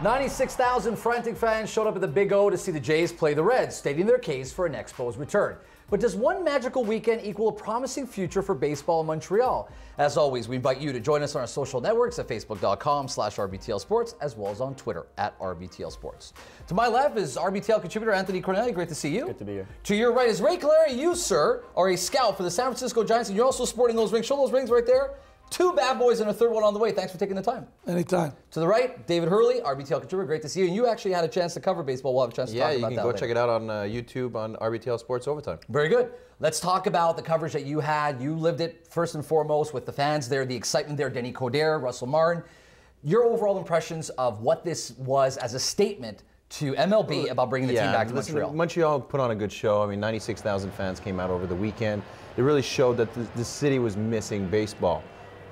96,000 frantic fans showed up at the Big O to see the Jays play the Reds, stating their case for an Expos return. But does one magical weekend equal a promising future for baseball in Montreal? As always, we invite you to join us on our social networks at facebook.com/RBTL Sports, as well as on Twitter @RBTL Sports. To my left is RBTL contributor Anthony Cornelli. Great to see you. Good to be here. To your right is Ray Clary. You, sir, are a scout for the San Francisco Giants, and you're also sporting those rings. Show those rings right there. 2 bad boys and a third one on the way. Thanks for taking the time. Anytime. To the right, David Hurley, RBTL contributor. Great to see you. And you actually had a chance to cover baseball. We'll have a chance to talk about that. Yeah, you can go check it out on YouTube on RBTL Sports Overtime. Very good. Let's talk about the coverage that you had. You lived it first and foremost with the fans there, the excitement there, Denny Coderre, Russell Martin. Your overall impressions of what this was as a statement to MLB about bringing the team back to Montreal. Montreal put on a good show. I mean, 96,000 fans came out over the weekend. It really showed that the city was missing baseball.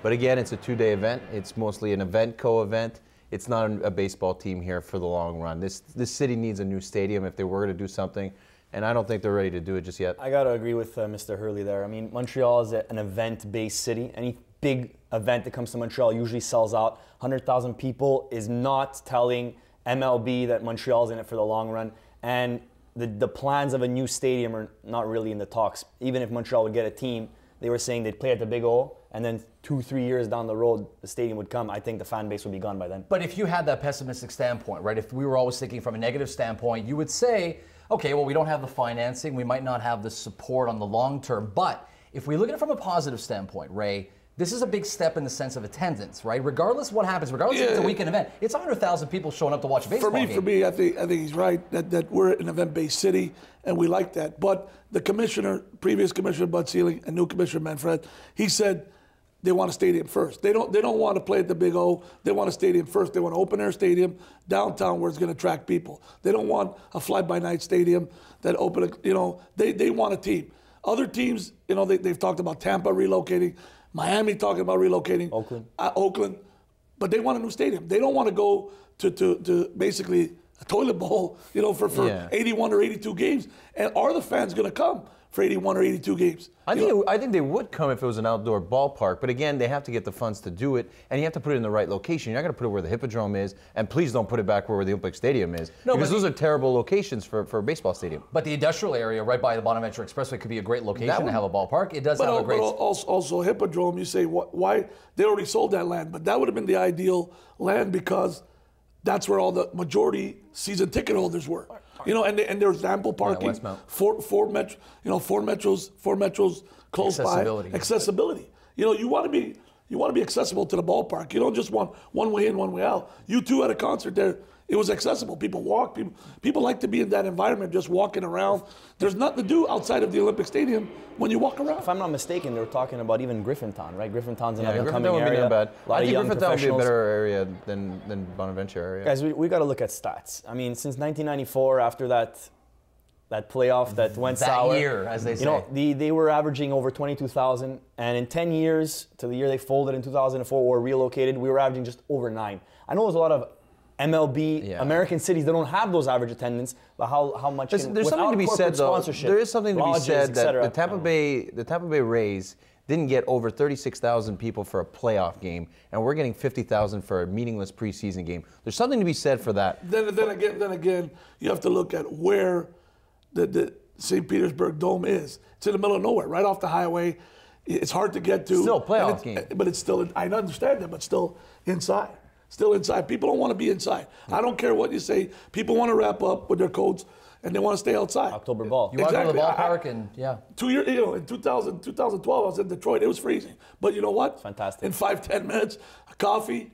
But again, it's a 2-day event. It's mostly an event, co-event. It's not a baseball team here for the long run. This city needs a new stadium if they were to do something, and I don't think they're ready to do it just yet. I got to agree with Mr. Hurley there. I mean, Montreal is an event-based city. Any big event that comes to Montreal usually sells out. 100,000 people is not telling MLB that Montreal's in it for the long run. And the plans of a new stadium are not really in the talks. Even if Montreal would get a team, they were saying they'd play at the Big O, and then 2-3 years down the road, the stadium would come. I think the fan base would be gone by then. But if you had that pessimistic standpoint, right, if we were always thinking from a negative standpoint, you would say, okay, well, we don't have the financing, we might not have the support on the long term, but if we look at it from a positive standpoint, Ray, this is a big step in the sense of attendance, right? Regardless of what happens, regardless if it's a weekend event, it's 100,000 people showing up to watch a baseball game. For me, I think he's right that we're an event-based city, and we like that. But the commissioner, previous commissioner Bud Selig, and new commissioner Manfred, he said they want a stadium first. They don't want to play at the Big O. They want a stadium first. They want an open-air stadium downtown where it's going to attract people. They don't want a fly-by-night stadium that open. They want a team. Other teams, they've talked about Tampa relocating. Miami talking about relocating. Oakland. But they want a new stadium. They don't want to go to basically a toilet bowl, for 81 or 82 games. And are the fans going to come for 81 or 82 games? I think they would come if it was an outdoor ballpark. But again, they have to get the funds to do it, and you have to put it in the right location. You're not going to put it where the Hippodrome is, and please don't put it back where the Olympic Stadium is, because those are terrible locations for a baseball stadium. But the industrial area right by the Bonaventure Expressway could be a great location to have a ballpark. It does have a great... But also Hippodrome, you say, why? They already sold that land, but that would have been the ideal land because that's where all the majority season ticket holders were. And there's ample parking. Four metros close by. Accessibility. You want to be accessible to the ballpark. You don't just want one way in, one way out. You two at a concert there, it was accessible. People walk. People like to be in that environment, just walking around. There's nothing to do outside of the Olympic Stadium when you walk around. If I'm not mistaken, they were talking about even Griffintown, right? Griffintown's an Griffintown up-and-coming would be area. bad. A lot of young Griffintown would be a professionals. better area than Bonaventure area. Guys, we got to look at stats. I mean, since 1994, after that playoff that went sour. That year, as they say. They were averaging over 22,000, and in 10 years, to the year they folded in 2004 or relocated, we were averaging just over 9. I know there's a lot of MLB, American cities that don't have those average attendance, but how much there's something to be said, though. There is something to be said that the Tampa Bay Rays didn't get over 36,000 people for a playoff game, and we're getting 50,000 for a meaningless preseason game. There's something to be said for that. Then again, you have to look at where the St. Petersburg Dome is. It's in the middle of nowhere, right off the highway. It's hard to get to. Still a playoff game. But it's still, I understand that, but still inside. Still inside. People don't want to be inside. I don't care what you say. People want to wrap up with their coats, and they want to stay outside. October ball. You want to go to the ballpark, and 2 years, in 2012, I was in Detroit. It was freezing. But you know what? It's fantastic. In 5-10 minutes, a coffee,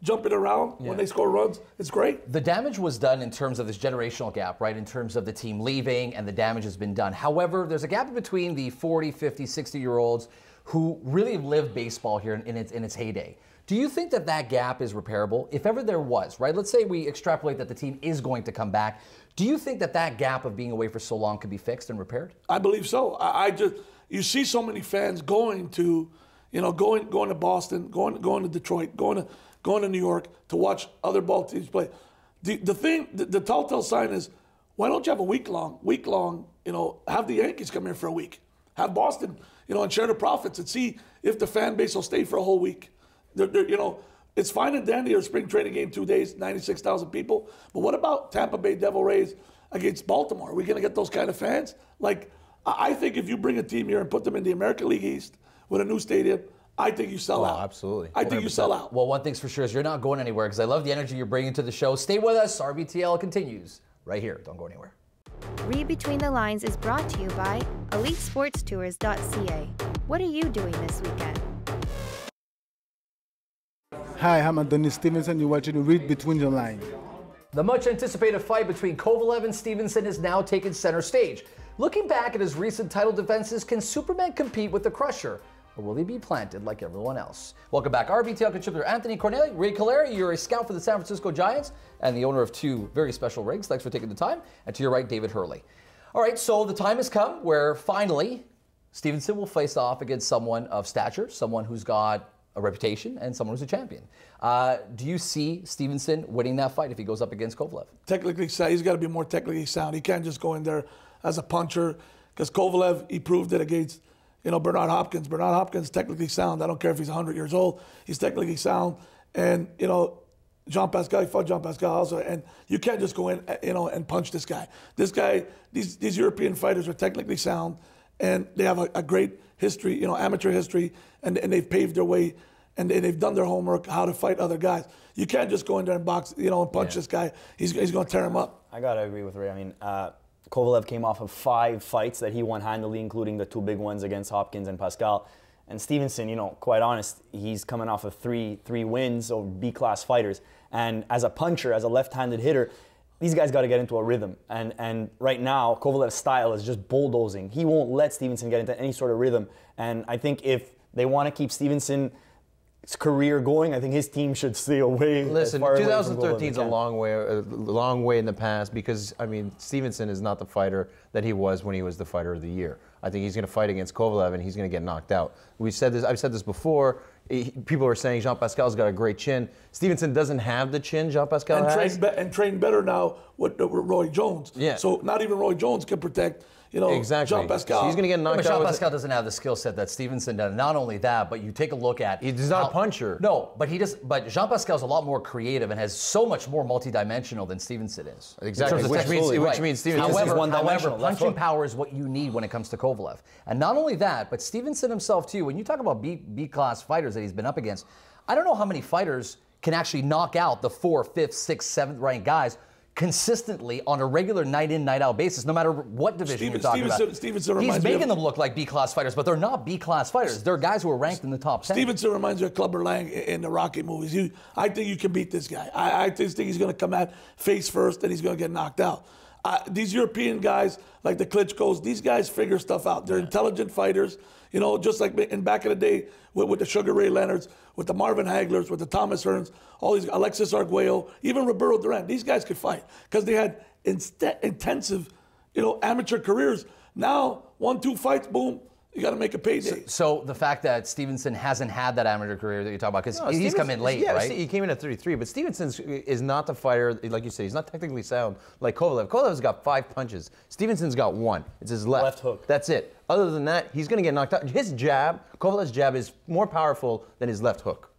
jumping around when they score runs. It's great. The damage was done in terms of this generational gap, right? In terms of the team leaving, and the damage has been done. However, there's a gap between the 40, 50, 60-year-olds who really lived baseball here in its heyday. Do you think that gap is repairable? If ever there was, right? Let's say we extrapolate that the team is going to come back. Do you think that gap of being away for so long could be fixed and repaired? I believe so. You see so many fans going to to Boston, going to Detroit, going to New York to watch other ball teams play. The telltale sign is, why don't you have a week long, have the Yankees come here for a week, have Boston, and share the profits and see if the fan base will stay for a whole week. It's fine and dandy, or spring training game, 2 days, 96,000 people. But what about Tampa Bay Devil Rays against Baltimore? Are we going to get those kind of fans? Like, I think if you bring a team here and put them in the American League East with a new stadium, I think you sell out. Absolutely. I think you sell out. Well, one thing's for sure is you're not going anywhere, because I love the energy you're bringing to the show. Stay with us. RBTL continues right here. Don't go anywhere. Read Between the Lines is brought to you by EliteSportsTours.ca. What are you doing this weekend? Hi, I'm Anthony Stevenson. You're watching Reid Between the Lines. The much anticipated fight between Kovalev and Stevenson has now taken center stage. Looking back at his recent title defenses, can Superman compete with the Crusher? Or will he be planted like everyone else? Welcome back, RBTL contributor Anthony Corneli. Ray Calera, you're a scout for the San Francisco Giants and the owner of 2 very special rigs. Thanks for taking the time. And to your right, David Hurley. All right, so the time has come where finally Stevenson will face off against someone of stature, someone who's got a reputation, and someone who's a champion. Do you see Stevenson winning that fight if he goes up against Kovalev? Technically sound. He's got to be more technically sound. He can't just go in there as a puncher, because Kovalev, he proved it against, Bernard Hopkins. Bernard Hopkins technically sound. I don't care if he's 100 years old. He's technically sound. And, Jean Pascal, he fought Jean Pascal also. And you can't just go in, and punch this guy. This guy, these European fighters are technically sound, and they have a great history, amateur history, and they've paved their way, and they've done their homework, how to fight other guys. You can't just go in there and box, and punch this guy. He's going to tear him up. I got to agree with Ray. I mean, Kovalev came off of 5 fights that he won handily, including the 2 big ones against Hopkins and Pascal. And Stevenson, quite honest, he's coming off of three wins over B-class fighters. And as a puncher, as a left-handed hitter, these guys got to get into a rhythm. And right now, Kovalev's style is just bulldozing. He won't let Stevenson get into any sort of rhythm. And I think if they want to keep Stevenson's career going, I think his team should stay away. Listen, 2013 is a long way in the past, because Stevenson is not the fighter that he was when he was the fighter of the year. I think he's going to fight against Kovalev and he's going to get knocked out. I've said this before. People are saying Jean Pascal's got a great chin. Stevenson doesn't have the chin Jean Pascal has. And train better now with Roy Jones. Yeah. So not even Roy Jones can protect. Exactly. Jean Pascal. So he's going to get knocked out. Jean Pascal doesn't have the skill set that Stevenson does. Not only that, but you take a look at he's not a puncher. No, but Jean Pascal's a lot more creative and has so much more multidimensional than Stevenson is. Exactly. Which means Stevenson however, is one-dimensional. Punching power is what you need when it comes to Kovalev. And not only that, but Stevenson himself too. When you talk about B-class fighters that he's been up against, I don't know how many fighters can actually knock out the 4th, 5th, 6th, 7th ranked guys consistently on a regular night-in, night-out basis, no matter what division you're talking about. Stevenson He's making them look like B-class fighters, but they're not B-class fighters. They're guys who are ranked in the top 10. Stevenson reminds me of Clubber Lang in the Rocky movies. I think you can beat this guy. I just think he's going to come at face first, and he's going to get knocked out. These European guys, like the Klitschko's, these guys figure stuff out. They're intelligent fighters, just like back in the day with the Sugar Ray Leonards, with the Marvin Haglers, with the Thomas Hearns, all these, Alexis Arguello, even Roberto Duran. These guys could fight because they had intensive, amateur careers. Now, 1-2 fights, boom, you got to make a payday. So the fact that Stevenson hasn't had that amateur career that you talk about, because he's come in late, right? He came in at 33, but Stevenson is not the fighter, like you said, he's not technically sound like Kovalev. Kovalev's got 5 punches. Stevenson's got 1. It's his left hook. That's it. Other than that, he's going to get knocked out. His jab, Kovalev's jab, is more powerful than his left hook.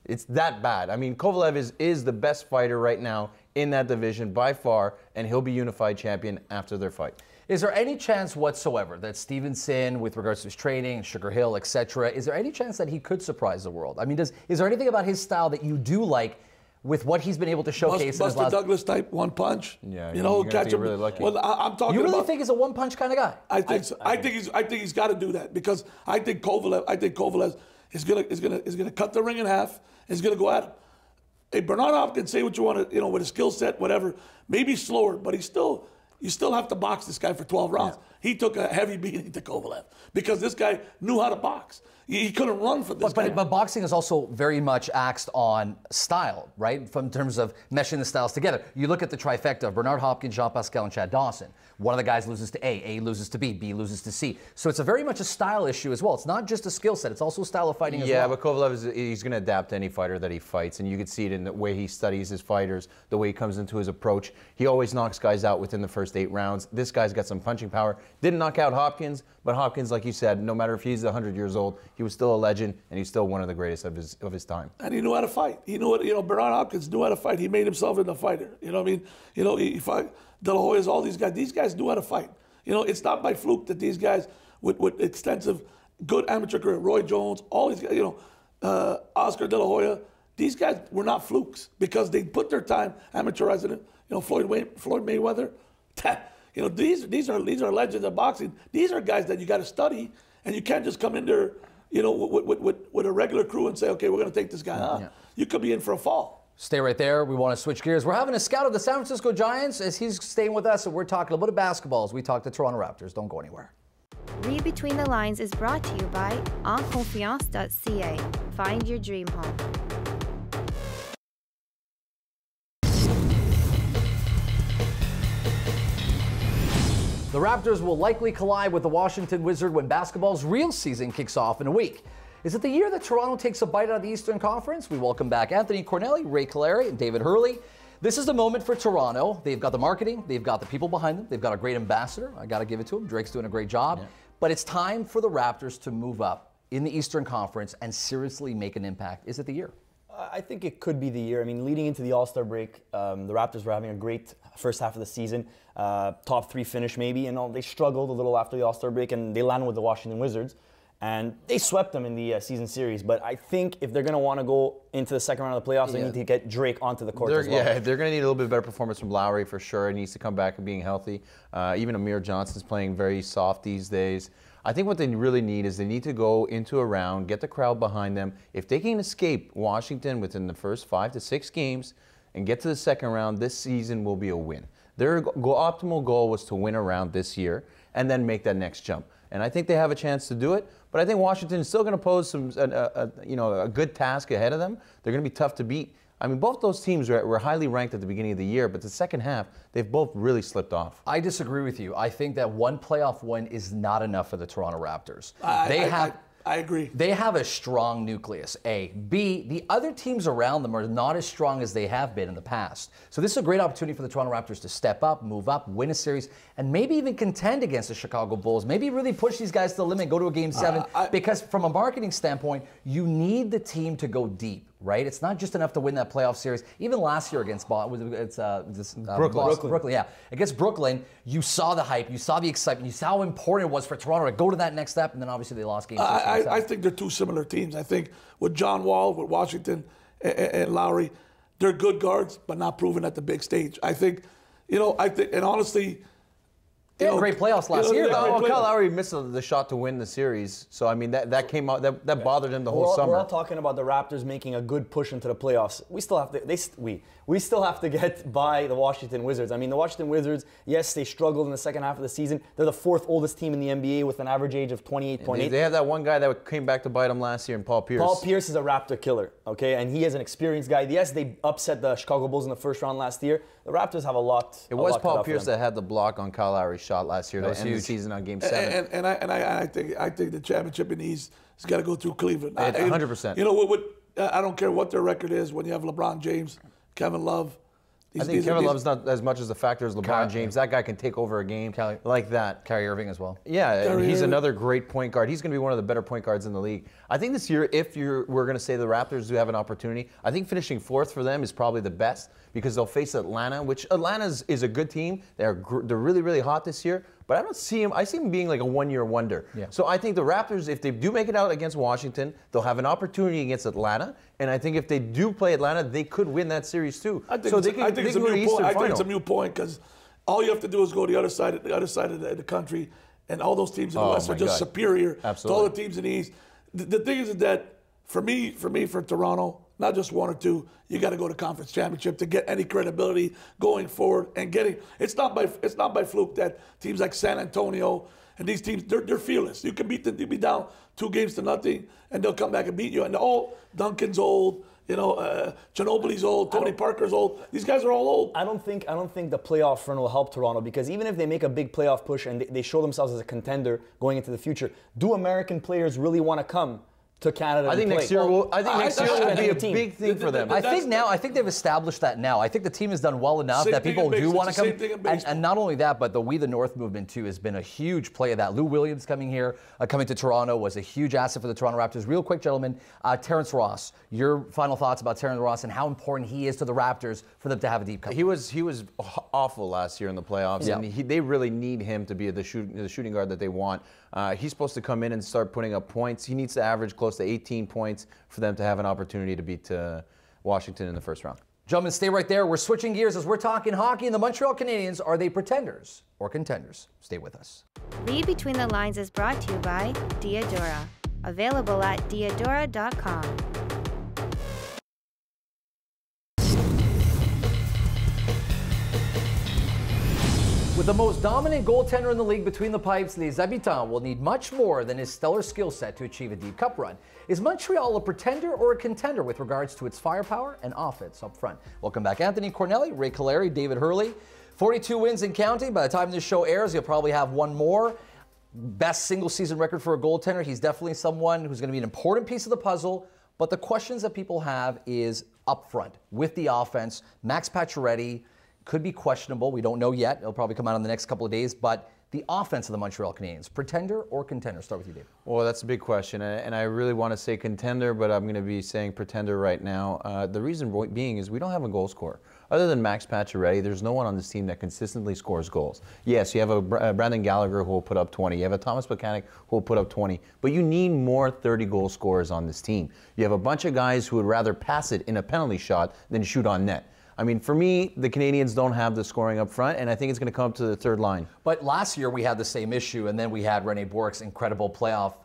It's that bad. Kovalev is the best fighter right now in that division by far, and he'll be unified champion after their fight. Is there any chance whatsoever that Stevenson, with regards to his training, Sugar Hill, etc., is there any chance that he could surprise the world? Is there anything about his style that you do like with what he's been able to showcase? Buster Douglas type one punch. Yeah, catch him. Really lucky. Well, I'm talking. You really about, think he's a one punch kind of guy? I think so. I think he's got to do that, because I think Kovalev is gonna cut the ring in half. He's gonna go at him. Hey, Bernard Hopkins, say what you want to, with his skill set, whatever. Maybe slower, but you still have to box this guy for 12 rounds. Yeah. He took a heavy beating to Kovalev because this guy knew how to box. He couldn't run for this guy. But boxing is also very much axed on style, right? In terms of meshing the styles together. You look at the trifecta of Bernard Hopkins, Jean Pascal, and Chad Dawson. One of the guys loses to A loses to B loses to C. So it's very much a style issue as well. It's not just a skill set, it's also a style of fighting as well. Yeah, but Kovalev, he's going to adapt to any fighter that he fights, and you can see it in the way he studies his fighters, the way he comes into his approach. He always knocks guys out within the first 8 rounds. This guy's got some punching power. Didn't knock out Hopkins, but Hopkins, like you said, no matter if he's 100 years old, he was still a legend, and he's still one of the greatest of his time. And he knew how to fight. He knew what, Bernard Hopkins knew how to fight. He made himself into a fighter. You know what I mean? He fought De La Hoya's, all these guys. These guys knew how to fight. It's not by fluke that these guys with extensive, good amateur career, Roy Jones, all these guys, Oscar De La Hoya, these guys were not flukes because they put their time amateurizing it. Floyd Mayweather. These are legends of boxing. These are guys that you got to study, and you can't just come in there, with a regular crew and say, okay, we're going to take this guy on. Yeah. You could be in for a fall. Stay right there. We want to switch gears. We're having a scout of the San Francisco Giants as he's staying with us, and we're talking a little bit of basketball as we talk to Toronto Raptors. Don't go anywhere. Reid Between the Lines is brought to you by enconfiance.ca. Find your dream home. The Raptors will likely collide with the Washington Wizards when basketball's real season kicks off in a week. Is it the year that Toronto takes a bite out of the Eastern Conference? We welcome back Anthony Cornelli, Ray Calari, and David Hurley. This is the moment for Toronto. They've got the marketing, they've got the people behind them, they've got a great ambassador. I got to give it to him. Drake's doing a great job. Yeah. But it's time for the Raptors to move up in the Eastern Conference and seriously make an impact. Is it the year? I think it could be the year. I mean, leading into the All-Star break, the Raptors were having a great first half of the season, top 3 finish maybe, and they struggled a little after the All-Star break, and they landed with the Washington Wizards, and they swept them in the season series. But I think if they're going to want to go into the second round of the playoffs, they need to get Drake onto the court as well. Yeah, they're going to need a little bit better performance from Lowry for sure. He needs to come back and being healthy. Even Amir Johnson's playing very soft these days. I think what they really need is they need to go into a round, get the crowd behind them. If they can escape Washington within the first 5 to 6 games and get to the second round, this season will be a win. Their optimal goal was to win a round this year and then make that next jump. And I think they have a chance to do it. But I think Washington is still going to pose a good task ahead of them. They're going to be tough to beat. I mean, both those teams were highly ranked at the beginning of the year, but the second half, they've both really slipped off. I disagree with you. I think that one playoff win is not enough for the Toronto Raptors. I agree. They have a strong nucleus, A. B, the other teams around them are not as strong as they have been in the past. So this is a great opportunity for the Toronto Raptors to step up, move up, win a series, and maybe even contend against the Chicago Bulls. Maybe really push these guys to the limit, go to a Game 7. Because from a marketing standpoint, you need the team to go deep. Right? It's not just enough to win that playoff series. Even last year against Brooklyn, yeah. Against Brooklyn, you saw the hype, you saw the excitement, you saw how important it was for Toronto to go to that next step, and then obviously they lost Game 6. I think they're two similar teams. I think with John Wall, with Washington, and Lowry, they're good guards, but not proven at the big stage. I think, and honestly, they had great playoffs last year. Kyle Lowry missed the shot to win the series, so I mean that came out that bothered him the whole summer. We're all talking about the Raptors making a good push into the playoffs. We still have to we still have to get by the Washington Wizards. I mean, the Washington Wizards, yes, they struggled in the second half of the season. They're the 4th oldest team in the NBA with an average age of 28.8. They had that one guy that came back to bite them last year, in Paul Pierce. Paul Pierce is a Raptor killer, okay, and he is an experienced guy. Yes, they upset the Chicago Bulls in the first round last year. The Raptors have a lot. It was Paul Pierce that had the block on Kyle Lowry's shot last year to end the season on Game 7. And I think the championship in the East has got to go through Cleveland. 100%. You know I don't care what their record is when you have LeBron James, Kevin Love. I think Kevin Love's not as much as a factor as LeBron James. That guy can take over a game like that. Kyrie Irving as well. Yeah, he's another great point guard. He's going to be one of the better point guards in the league. I think this year, if we're going to say the Raptors do have an opportunity, I think finishing 4th for them is probably the best because they'll face Atlanta, which Atlanta is a good team. They're really, really hot this year. But I don't see him. I see him being like a one-year wonder. Yeah. So I think the Raptors, if they do make it out against Washington, they'll have an opportunity against Atlanta. And I think if they do play Atlanta, they could win that series too. I think it's a moot point because all you have to do is go to the other side of the country, and all those teams in the West are just superior to all the teams in the East. The thing is that for Toronto, not just 1 or 2, you got to go to conference championship to get any credibility going forward and getting. It's not by fluke that teams like San Antonio and these teams they're fearless. You can beat them. They'll be down 2 games to nothing, and they'll come back and beat you. And Duncan's old. Ginobili's old. Tony Parker's old. These guys are all old. I don't think the playoff run will help Toronto because even if they make a big playoff push and they show themselves as a contender going into the future, do American players really want to come to Canada. I think next year will be a big thing for them. I think they've established that now. I think the team has done well enough that people do want to come. And not only that, but the We the North movement too has been a huge play of that. Lou Williams coming here, coming to Toronto was a huge asset for the Toronto Raptors. Real quick, gentlemen, Terrence Ross, your final thoughts about Terrence Ross and how important he is to the Raptors for them to have a deep cover. He was awful last year in the playoffs, and they really need him to be the shooting guard that they want. He's supposed to come in and start putting up points. He needs to average close to 18 points for them to have an opportunity to beat Washington in the first round. Gentlemen, stay right there. We're switching gears as we're talking hockey, and the Montreal Canadiens, are they pretenders or contenders? Stay with us. Reid Between the Lines is brought to you by Diadora. Available at diadora.com. With the most dominant goaltender in the league between the pipes, Les Habitants will need much more than his stellar skill set to achieve a deep cup run. Is Montreal a pretender or a contender with regards to its firepower and offense up front? Welcome back, Anthony Cornelli, Ray Caleri, David Hurley. 42 wins and counting. By the time this show airs, he'll probably have one more. Best single season record for a goaltender. He's definitely someone who's going to be an important piece of the puzzle. But the questions that people have is up front with the offense. Max Pacioretty could be questionable. We don't know yet. It'll probably come out in the next couple of days. But the offense of the Montreal Canadiens, pretender or contender? Start with you, Dave. Well, that's a big question, and I really want to say contender, but I'm going to be saying pretender right now. The reason being is we don't have a goal scorer. Other than Max Pacioretty, there's no one on this team that consistently scores goals. Yes, you have a Brandon Gallagher who will put up 20. You have a Thomas Plekanec who will put up 20. But you need more 30-goal scorers on this team. You have a bunch of guys who would rather pass it in a penalty shot than shoot on net. I mean, for me, the Canadiens don't have the scoring up front, and I think it's going to come up to the third line. But last year we had the same issue, and then we had Rene Bourque's incredible playoff,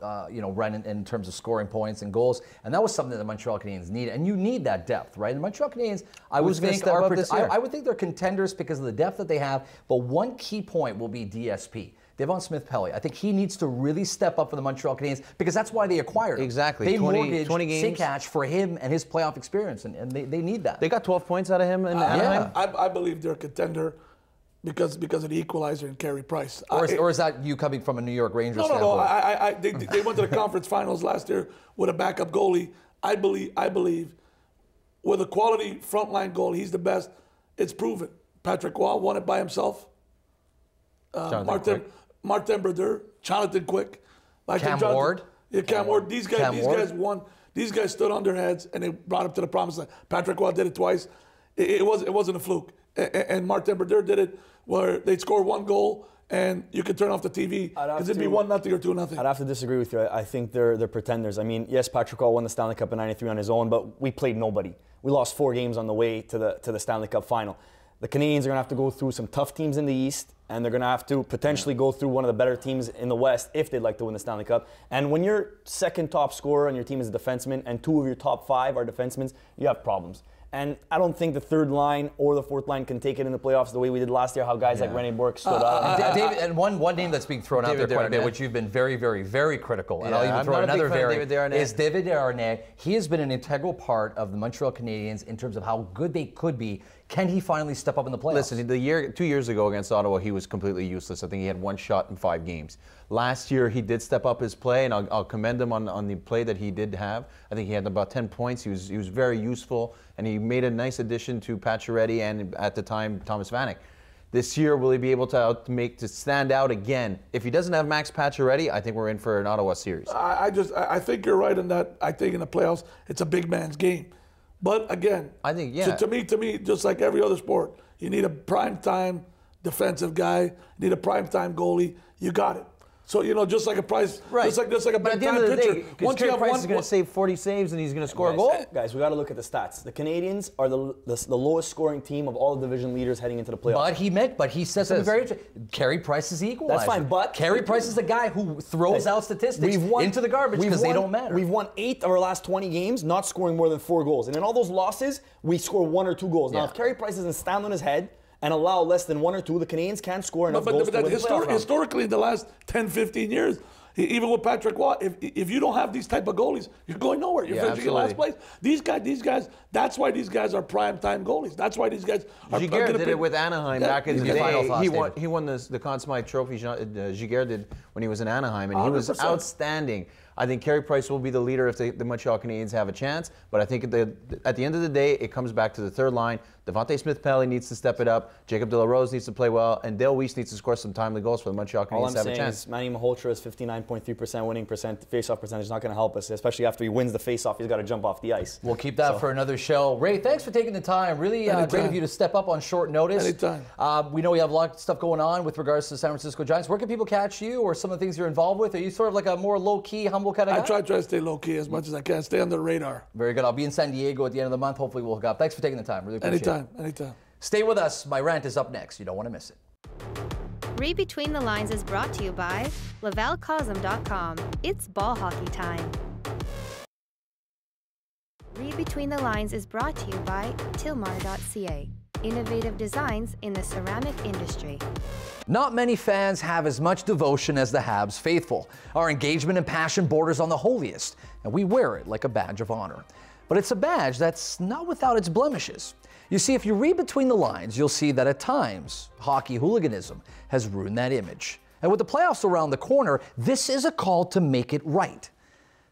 run in terms of scoring points and goals, and that was something that the Montreal Canadiens need. And you need that depth, right? The Montreal Canadiens, I would think they're contenders because of the depth that they have. But one key point will be DSP. Devon Smith-Pelly. I think he needs to really step up for the Montreal Canadiens because that's why they acquired him. Exactly. They 20 mortgaged Sikac for him and his playoff experience, and they need that. They got 12 points out of him in Anaheim? I believe they're a contender because of the equalizer and Carey Price. Or is that you coming from a New York Rangers standpoint? No. They went to the conference finals last year with a backup goalie. I believe with a quality frontline goalie, he's the best. It's proven. Patrick Roy won it by himself. Martin Brodeur, Jonathan Quick, Cam Ward. Yeah, Cam Ward. These guys won. These guys stood on their heads and they brought up to the promised land. Patrick Roy did it twice. It wasn't a fluke. And Martin Brodeur did it where they'd score one goal and you could turn off the TV because it'd be 1-0 or 2-0. I'd have to disagree with you. I think they're pretenders. I mean, yes, Patrick Roy won the Stanley Cup in '93 on his own, but we played nobody. We lost 4 games on the way to the Stanley Cup final. The Canadiens are going to have to go through some tough teams in the East, and they're going to have to potentially go through one of the better teams in the West if they'd like to win the Stanley Cup. And when your second top scorer on your team is a defenseman and 2 of your top 5 are defensemen, you have problems. And I don't think the third line or the fourth line can take it in the playoffs the way we did last year, how guys like Rene Bourque stood up. David, and one name that's being thrown out there quite a bit, which you've been very, very, very critical, and I'll even throw another variant, is David Desharnais. He has been an integral part of the Montreal Canadiens in terms of how good they could be. Can he finally step up in the playoffs? Listen, 2 years ago against Ottawa, he was completely useless. I think he had 1 shot in 5 games. Last year, he did step up his play, and I'll commend him on the play that he did have. I think he had about 10 points. He was very useful, and he made a nice addition to Pacioretty and, at the time, Thomas Vanek. This year, will he be able to stand out again? If he doesn't have Max Pacioretty, I think we're in for an Ottawa series. I think you're right in that. I think in the playoffs, it's a big man's game. But again, I think to me, just like every other sport, you need a primetime defensive guy, you need a primetime goalie. You got it. So just like a Price, right? Just like a big time pitcher. Once Carey Price is going to save 40 saves and he's going to score a goal. Guys, we got to look at the stats. The Canadiens are the lowest scoring team of all the division leaders heading into the playoffs. But he says something very interesting. Carey Price is the equalizer. That's fine, but Carey Price is the guy who throws out statistics into the garbage because they don't matter. We've won 8 of our last 20 games, not scoring more than 4 goals, and in all those losses, we score 1 or 2 goals. Now, if Carey Price doesn't stand on his head and allow less than 1 or 2, the Canadiens can't score enough goals to win the playoff round. Historically, in the last 10, 15 years, even with Patrick Roy, if you don't have these type of goalies, you're going nowhere. You're finishing in last place. These guys. That's why these guys are prime time goalies. That's why these guys are. Giguère did it with Anaheim back in the day. He won the Conn Smythe Trophy. Giguère did when he was in Anaheim, and he was 100%. Outstanding. I think Carey Price will be the leader if the Montreal Canadiens have a chance. But I think at the end of the day, it comes back to the third line. Devontae Smith-Pelly needs to step it up. Jacob De La Rose needs to play well. And Dale Weiss needs to score some timely goals for the Montreal Canadiens to have a chance. All I'm saying is Manny Malhotra's 59.3% winning face-off percentage is not going to help us, especially after he wins the face-off. He's got to jump off the ice. We'll keep that for another show. Ray, thanks for taking the time. Really great of you to step up on short notice. Anytime. We know we have a lot of stuff going on with regards to the San Francisco Giants. Where can people catch you or some of the things you're involved with? Are you sort of like a more low-key, humble kind of guy? I try to stay low-key as much as I can. Stay under the radar. Very good. I'll be in San Diego at the end of the month. Hopefully we'll hook up. Thanks for taking the time. Really appreciate it. Anytime. Stay with us. My rant is up next. You don't want to miss it. Reid Between the Lines is brought to you by lavalcosm.com. It's ball hockey time. Reid Between the Lines is brought to you by tilmar.ca. Innovative designs in the ceramic industry. Not many fans have as much devotion as the Habs faithful. Our engagement and passion borders on the holiest, and we wear it like a badge of honor. But it's a badge that's not without its blemishes. You see, if you read between the lines, you'll see that at times, hockey hooliganism has ruined that image. And with the playoffs around the corner, this is a call to make it right.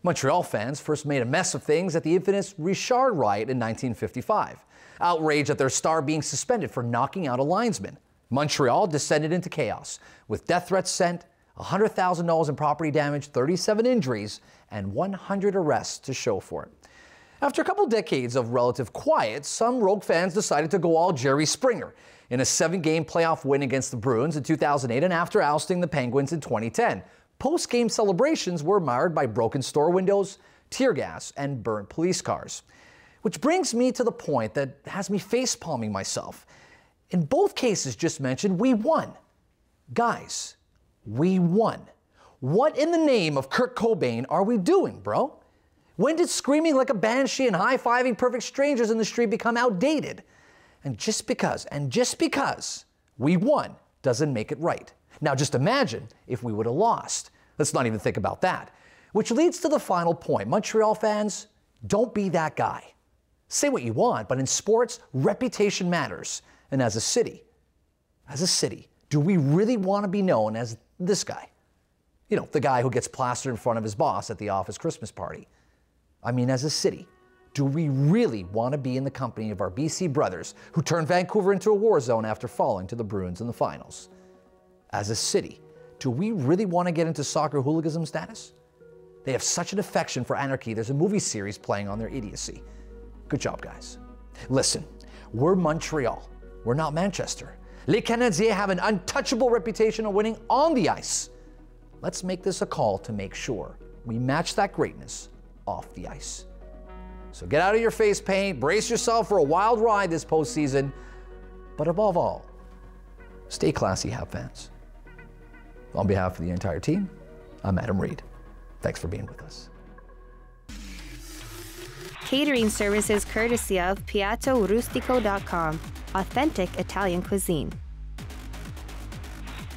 Montreal fans first made a mess of things at the infamous Richard riot in 1955. Outrage at their star being suspended for knocking out a linesman. Montreal descended into chaos, with death threats sent, $100,000 in property damage, 37 injuries, and 100 arrests to show for it. After a couple decades of relative quiet, some Rogue fans decided to go all Jerry Springer in a 7-game playoff win against the Bruins in 2008 and after ousting the Penguins in 2010. Post-game celebrations were marred by broken store windows, tear gas, and burnt police cars. Which brings me to the point that has me face-palming myself. In both cases just mentioned, we won. Guys, we won. What in the name of Kurt Cobain are we doing, bro? When did screaming like a banshee and high-fiving perfect strangers in the street become outdated? And just because we won doesn't make it right. Now just imagine if we would have lost. Let's not even think about that. Which leads to the final point. Montreal fans, don't be that guy. Say what you want, but in sports, reputation matters. And as a city, do we really want to be known as this guy? You know, the guy who gets plastered in front of his boss at the office Christmas party. I mean, as a city, do we really want to be in the company of our BC brothers who turned Vancouver into a war zone after falling to the Bruins in the finals? As a city, do we really want to get into soccer hooliganism status? They have such an affection for anarchy, there's a movie series playing on their idiocy. Good job, guys. Listen, we're Montreal. We're not Manchester. Les Canadiens have an untouchable reputation of winning on the ice. Let's make this a call to make sure we match that greatness off the ice. So get out of your face paint, brace yourself for a wild ride this postseason, but above all, stay classy, Hab fans. On behalf of the entire team, I'm Adam Reid. Thanks for being with us. Catering services courtesy of piattorustico.com, authentic Italian cuisine.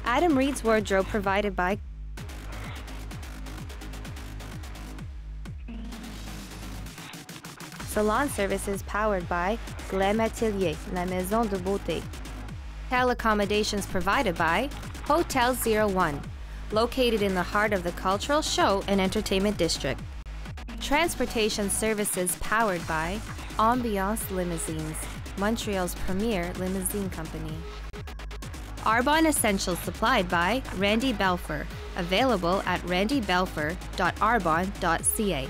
Adam Reid's wardrobe provided by Salon services powered by Glam Atelier, La Maison de Beauté. Hotel accommodations provided by Hotel 01, located in the heart of the cultural show and entertainment district. Transportation services powered by Ambiance Limousines, Montreal's premier limousine company. Arbonne Essentials supplied by Randy Belfer, available at randybelfer.arbonne.ca.